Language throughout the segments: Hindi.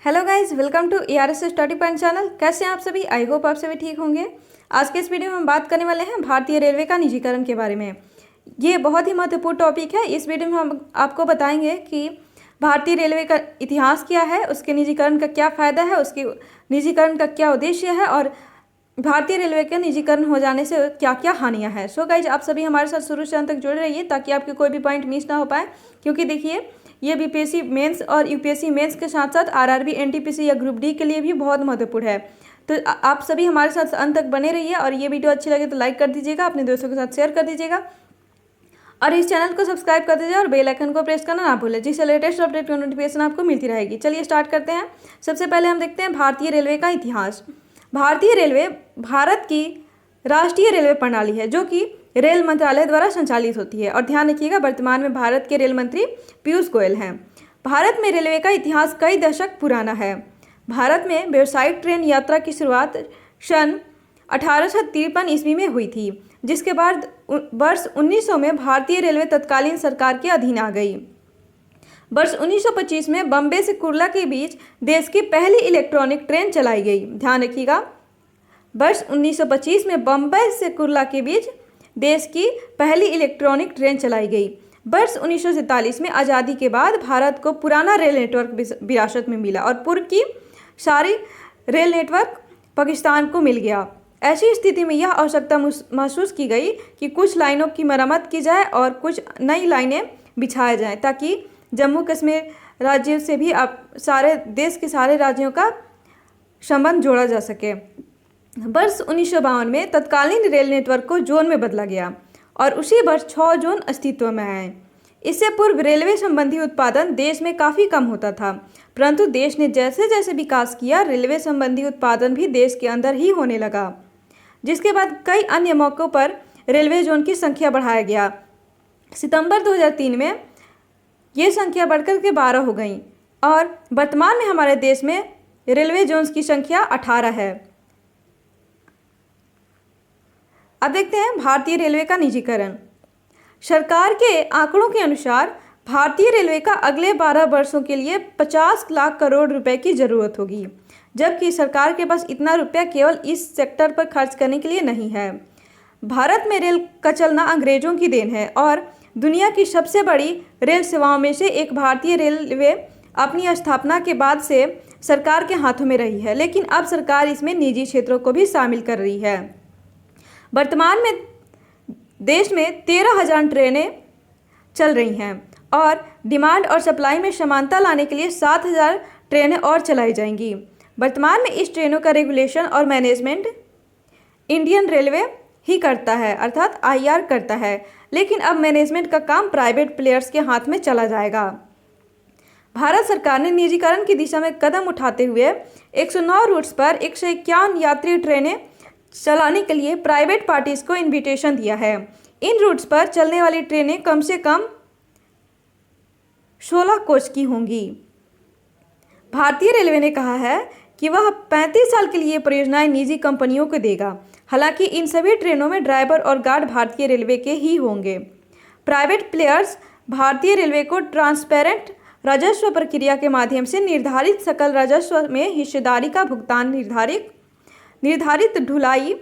Hello guys, welcome to ERS study point channel. कैसे हैं आप सभी? आई होप आप सभी ठीक होंगे। आज के इस वीडियो में हम बात करने वाले हैं भारतीय रेलवे का निजीकरण के बारे में। ये बहुत ही महत्वपूर्ण टॉपिक है। इस वीडियो में हम आपको बताएंगे कि भारतीय रेलवे का इतिहास क्या है, उसके निजीकरण का क्या फ़ायदा है, उसके निजीकरण का क्या उद्देश्य है और भारतीय रेलवे के निजीकरण हो जाने से क्या क्या हानियाँ हैं। सो गाइज, आप सभी हमारे साथ शुरू से अंत तक जुड़े रहिए ताकि आपके कोई भी पॉइंट मिस ना हो पाए, क्योंकि देखिए ये बीपीएससी मेंस और यूपीएससी मेंस के साथ साथ आरआरबी, एनटीपीसी या ग्रुप डी के लिए भी बहुत महत्वपूर्ण है। तो आप सभी हमारे साथ अंत तक बने रहिए और ये वीडियो अच्छी लगे तो लाइक कर दीजिएगा, अपने दोस्तों के साथ शेयर कर दीजिएगा और इस चैनल को सब्सक्राइब कर दीजिए और बेल आइकन को प्रेस करना ना भूलें, जिससे लेटेस्ट अपडेट की नोटिफिकेशन आपको मिलती रहेगी। चलिए स्टार्ट करते हैं। सबसे पहले हम देखते हैं भारतीय रेलवे का इतिहास। भारतीय रेलवे भारत की राष्ट्रीय रेलवे प्रणाली है जो कि रेल मंत्रालय द्वारा संचालित होती है। और ध्यान रखिएगा, वर्तमान में भारत के रेल मंत्री पीयूष गोयल हैं। भारत में रेलवे का इतिहास कई दशक पुराना है। भारत में व्यावसायिक ट्रेन यात्रा की शुरुआत सन 1853 ईस्वी में हुई थी, जिसके बाद वर्ष 1900 में भारतीय रेलवे तत्कालीन सरकार के अधीन आ गई। वर्ष 1925 में बम्बे से कुर्ला के बीच देश की पहली इलेक्ट्रॉनिक ट्रेन चलाई गई। ध्यान रखिएगा, वर्ष 1925 में बम्बई से कुर्ला के बीच देश की पहली इलेक्ट्रॉनिक ट्रेन चलाई गई। वर्ष 1947 में आज़ादी के बाद भारत को पुराना रेल नेटवर्क विरासत में मिला और पूर्व की सारी रेल नेटवर्क पाकिस्तान को मिल गया। ऐसी स्थिति में यह आवश्यकता महसूस की गई कि कुछ लाइनों की मरम्मत की जाए और कुछ नई लाइनें बिछाया जाए ताकि जम्मू कश्मीर राज्य से भी सारे देश के सारे राज्यों का संबंध जोड़ा जा सके। वर्ष 1952 में तत्कालीन रेल नेटवर्क को जोन में बदला गया और उसी वर्ष 6 जोन अस्तित्व में आए। इससे पूर्व रेलवे संबंधी उत्पादन देश में काफ़ी कम होता था, परंतु देश ने जैसे जैसे विकास किया, रेलवे संबंधी उत्पादन भी देश के अंदर ही होने लगा, जिसके बाद कई अन्य मौक़ों पर रेलवे जोन की संख्या बढ़ाया गया। सितंबर 2003 में ये संख्या बढ़कर के 12 हो गई और वर्तमान में हमारे देश में रेलवे जोन्स की संख्या 18 है। अब देखते हैं भारतीय रेलवे का निजीकरण। सरकार के आंकड़ों के अनुसार भारतीय रेलवे का अगले 12 वर्षों के लिए 50 लाख करोड़ रुपए की ज़रूरत होगी, जबकि सरकार के पास इतना रुपया केवल इस सेक्टर पर खर्च करने के लिए नहीं है। भारत में रेल का चलना अंग्रेजों की देन है और दुनिया की सबसे बड़ी रेल सेवाओं में से एक भारतीय रेलवे अपनी स्थापना के बाद से सरकार के हाथों में रही है, लेकिन अब सरकार इसमें निजी क्षेत्रों को भी शामिल कर रही है। वर्तमान में देश में 13,000 ट्रेनें चल रही हैं और डिमांड और सप्लाई में समानता लाने के लिए 7,000 ट्रेनें और चलाई जाएंगी। वर्तमान में इस ट्रेनों का रेगुलेशन और मैनेजमेंट इंडियन रेलवे ही करता है, अर्थात IR करता है, लेकिन अब मैनेजमेंट का काम प्राइवेट प्लेयर्स के हाथ में चला जाएगा। भारत सरकार ने निजीकरण की दिशा में कदम उठाते हुए 109 रूट्स पर 151 यात्री ट्रेनें चलाने के लिए प्राइवेट पार्टीज को इनविटेशन दिया है। इन रूट्स पर चलने वाली ट्रेनें कम से कम 16 कोच की होंगी। भारतीय रेलवे ने कहा है कि वह 35 साल के लिए परियोजनाएं निजी कंपनियों को देगा। हालांकि इन सभी ट्रेनों में ड्राइवर और गार्ड भारतीय रेलवे के ही होंगे। प्राइवेट प्लेयर्स भारतीय रेलवे को ट्रांसपेरेंट राजस्व प्रक्रिया के माध्यम से निर्धारित सकल राजस्व में हिस्सेदारी का भुगतान, निर्धारित ढुलाई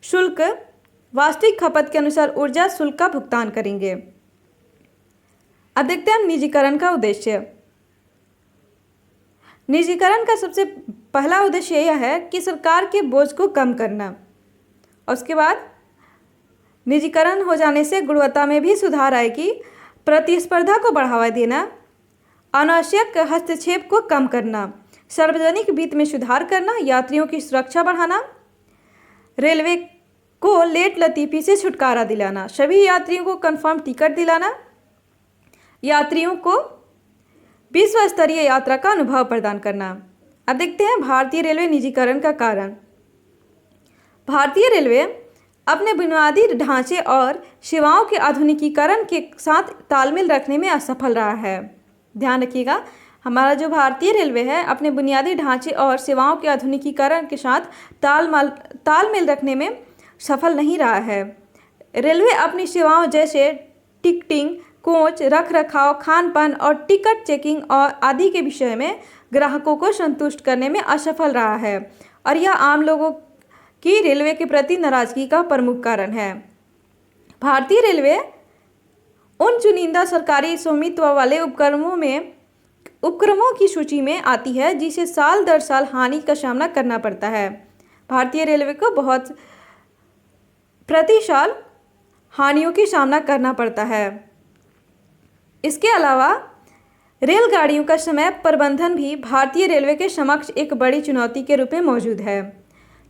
शुल्क, वास्तविक खपत के अनुसार ऊर्जा शुल्क का भुगतान करेंगे। अब देखते हैं हम निजीकरण का उद्देश्य। निजीकरण का सबसे पहला उद्देश्य यह है कि सरकार के बोझ को कम करना और उसके बाद निजीकरण हो जाने से गुणवत्ता में भी सुधार आएगी, प्रतिस्पर्धा को बढ़ावा देना, अनावश्यक हस्तक्षेप को कम करना, सार्वजनिक वित्त में सुधार करना, यात्रियों की सुरक्षा बढ़ाना, रेलवे को लेट लतीफ़ी से छुटकारा दिलाना, सभी यात्रियों को कंफर्म टिकट दिलाना, यात्रियों को विश्व स्तरीय यात्रा का अनुभव प्रदान करना। अब देखते हैं भारतीय रेलवे निजीकरण का कारण। भारतीय रेलवे अपने बुनियादी ढांचे और सेवाओं के आधुनिकीकरण के साथ तालमेल रखने में असफल रहा है। ध्यान रखिएगा, हमारा जो भारतीय रेलवे है अपने बुनियादी ढांचे और सेवाओं के आधुनिकीकरण के साथ तालमेल रखने में सफल नहीं रहा है। रेलवे अपनी सेवाओं जैसे टिकटिंग, कोच, रख रखाव, खान पान और टिकट चेकिंग और आदि के विषय में ग्राहकों को संतुष्ट करने में असफल रहा है और यह आम लोगों की रेलवे के प्रति नाराजगी का प्रमुख कारण है। भारतीय रेलवे उन चुनिंदा सरकारी स्वामित्व वाले उपक्रमों की सूची में आती है जिसे साल दर साल हानि का सामना करना पड़ता है। भारतीय रेलवे को बहुत प्रति साल हानियों की सामना करना पड़ता है। इसके अलावा रेलगाड़ियों का समय प्रबंधन भी भारतीय रेलवे के समक्ष एक बड़ी चुनौती के रूप में मौजूद है।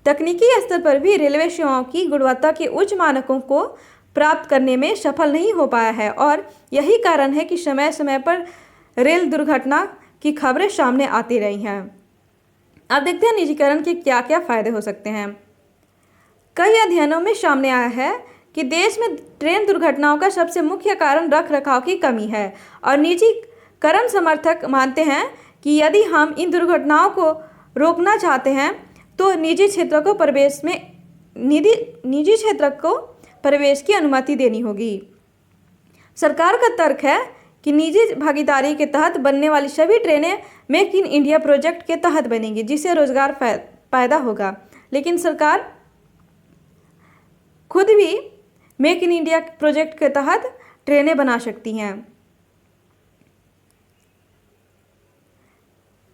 तकनीकी स्तर पर भी रेलवे सेवाओं की गुणवत्ता के उच्च मानकों को प्राप्त करने में सफल नहीं हो पाया है और यही कारण है कि समय समय पर रेल दुर्घटना की खबरें सामने आती रही हैं। अब देखते हैं निजीकरण के क्या क्या फायदे हो सकते हैं। कई अध्ययनों में सामने आया है कि देश में ट्रेन दुर्घटनाओं का सबसे मुख्य कारण रख रखाव की कमी है और निजीकरण समर्थक मानते हैं कि यदि हम इन दुर्घटनाओं को रोकना चाहते हैं तो निजी क्षेत्र को प्रवेश की अनुमति देनी होगी। सरकार का तर्क है कि निजी भागीदारी के तहत बनने वाली सभी ट्रेनें मेक इन इंडिया प्रोजेक्ट के तहत बनेंगी जिससे रोजगार पैदा होगा, लेकिन सरकार खुद भी मेक इन इंडिया प्रोजेक्ट के तहत ट्रेनें बना सकती हैं।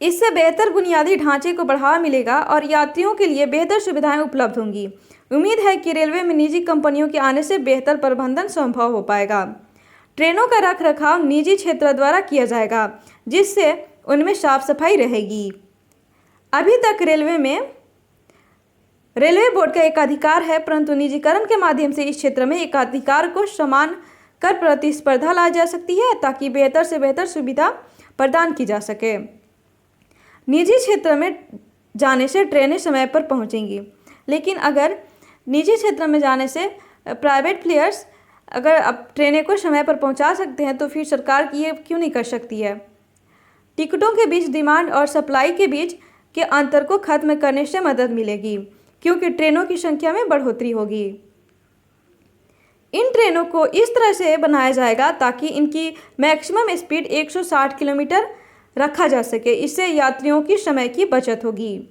इससे बेहतर बुनियादी ढांचे को बढ़ावा मिलेगा और यात्रियों के लिए बेहतर सुविधाएं उपलब्ध होंगी। उम्मीद है कि रेलवे में निजी कंपनियों के आने से बेहतर प्रबंधन संभव हो पाएगा। ट्रेनों का रख रखाव निजी क्षेत्र द्वारा किया जाएगा जिससे उनमें साफ सफाई रहेगी। अभी तक रेलवे बोर्ड का एकाधिकार है, परंतु निजीकरण के माध्यम से इस क्षेत्र में एकाधिकार को समान कर प्रतिस्पर्धा लाई जा सकती है ताकि बेहतर से बेहतर सुविधा प्रदान की जा सके। निजी क्षेत्र में जाने से ट्रेनें समय पर पहुंचेंगी, लेकिन अगर निजी क्षेत्र में जाने से प्राइवेट प्लेयर्स अगर अब ट्रेनें को समय पर पहुंचा सकते हैं तो फिर सरकार ये क्यों नहीं कर सकती है। टिकटों के बीच डिमांड और सप्लाई के बीच के अंतर को खत्म करने से मदद मिलेगी क्योंकि ट्रेनों की संख्या में बढ़ोतरी होगी। इन ट्रेनों को इस तरह से बनाया जाएगा ताकि इनकी मैक्सिमम स्पीड 160 किलोमीटर रखा जा सके। इससे यात्रियों की समय की बचत होगी।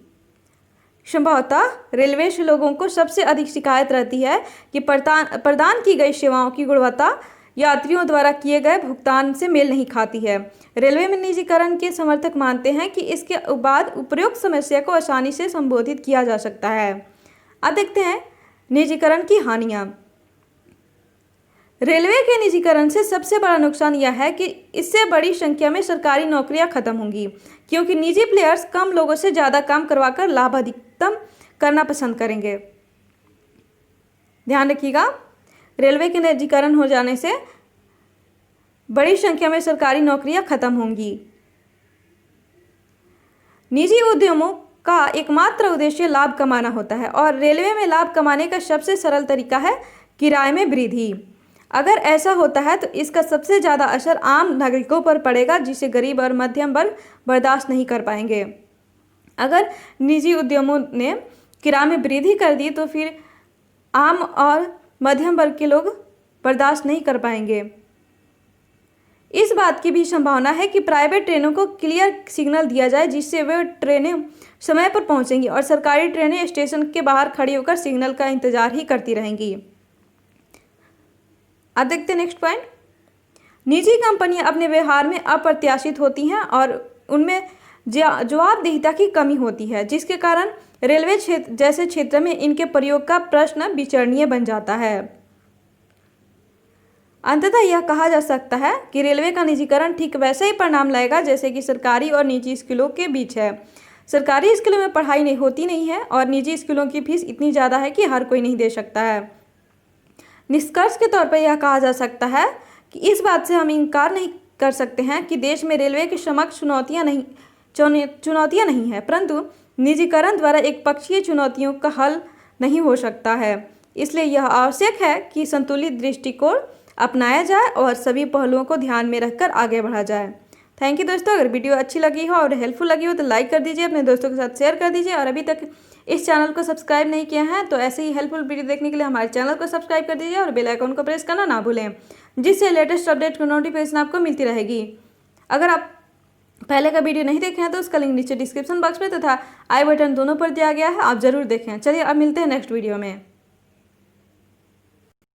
संभवतः रेलवे से लोगों को सबसे अधिक शिकायत रहती है कि प्रदान की गई सेवाओं की गुणवत्ता यात्रियों द्वारा किए गए भुगतान से मेल नहीं खाती है। रेलवे में निजीकरण के समर्थक मानते हैं कि इसके बाद उपरोक्त समस्या को आसानी से संबोधित किया जा सकता है। अब देखते हैं निजीकरण की हानियाँ। रेलवे के निजीकरण से सबसे बड़ा नुकसान यह है कि इससे बड़ी संख्या में सरकारी नौकरियां खत्म होंगी क्योंकि निजी प्लेयर्स कम लोगों से ज़्यादा काम करवाकर लाभ अधिकतम करना पसंद करेंगे। ध्यान रखिएगा, रेलवे के निजीकरण हो जाने से बड़ी संख्या में सरकारी नौकरियां खत्म होंगी। निजी उद्यमों का एकमात्र उद्देश्य लाभ कमाना होता है और रेलवे में लाभ कमाने का सबसे सरल तरीका है किराए में वृद्धि। अगर ऐसा होता है तो इसका सबसे ज़्यादा असर आम नागरिकों पर पड़ेगा जिसे गरीब और मध्यम वर्ग बर्दाश्त नहीं कर पाएंगे। अगर निजी उद्यमों ने किराए में वृद्धि कर दी तो फिर आम और मध्यम वर्ग के लोग बर्दाश्त नहीं कर पाएंगे। इस बात की भी संभावना है कि प्राइवेट ट्रेनों को क्लियर सिग्नल दिया जाए जिससे वे ट्रेनें समय पर पहुंचेंगी और सरकारी ट्रेनें स्टेशन के बाहर खड़ी होकर सिग्नल का इंतजार ही करती रहेंगी। अब देखते हैं नेक्स्ट पॉइंट। निजी कंपनियां अपने व्यवहार में अप्रत्याशित होती हैं और उनमें जवाबदेहिता की कमी होती है जिसके कारण रेलवे क्षेत्र जैसे क्षेत्र में इनके प्रयोग का प्रश्न विचारणीय बन जाता है। अंततः यह कहा जा सकता है कि रेलवे का निजीकरण ठीक वैसे ही परिणाम लाएगा जैसे कि सरकारी और निजी स्कूलों के बीच है। सरकारी स्कूलों में पढ़ाई नहीं होती नहीं है और निजी स्कूलों की फीस इतनी ज़्यादा है कि हर कोई नहीं दे सकता है। निष्कर्ष के तौर पर यह कहा जा सकता है कि इस बात से हम इनकार नहीं कर सकते हैं कि देश में रेलवे के समक्ष चुनौतियां नहीं है, परंतु निजीकरण द्वारा एक पक्षीय चुनौतियों का हल नहीं हो सकता है। इसलिए यह आवश्यक है कि संतुलित दृष्टिकोण अपनाया जाए और सभी पहलुओं को ध्यान में रखकर आगे बढ़ा जाए। थैंक यू दोस्तों। अगर वीडियो अच्छी लगी हो और हेल्पफुल लगी हो तो लाइक कर दीजिए, अपने दोस्तों के साथ शेयर कर दीजिए और अभी तक इस चैनल को सब्सक्राइब नहीं किया है तो ऐसे ही हेल्पफुल वीडियो देखने के लिए हमारे चैनल को सब्सक्राइब कर दीजिए और बेल आइकन को प्रेस करना ना भूलें जिससे लेटेस्ट अपडेट की नोटिफिकेशन आपको मिलती रहेगी। अगर आप पहले का वीडियो नहीं देखे हैं तो उसका लिंक नीचे डिस्क्रिप्शन बॉक्स में तथा आई बटन दोनों पर दिया गया है, आप जरूर देखें। चलिए अब मिलते हैं नेक्स्ट वीडियो में।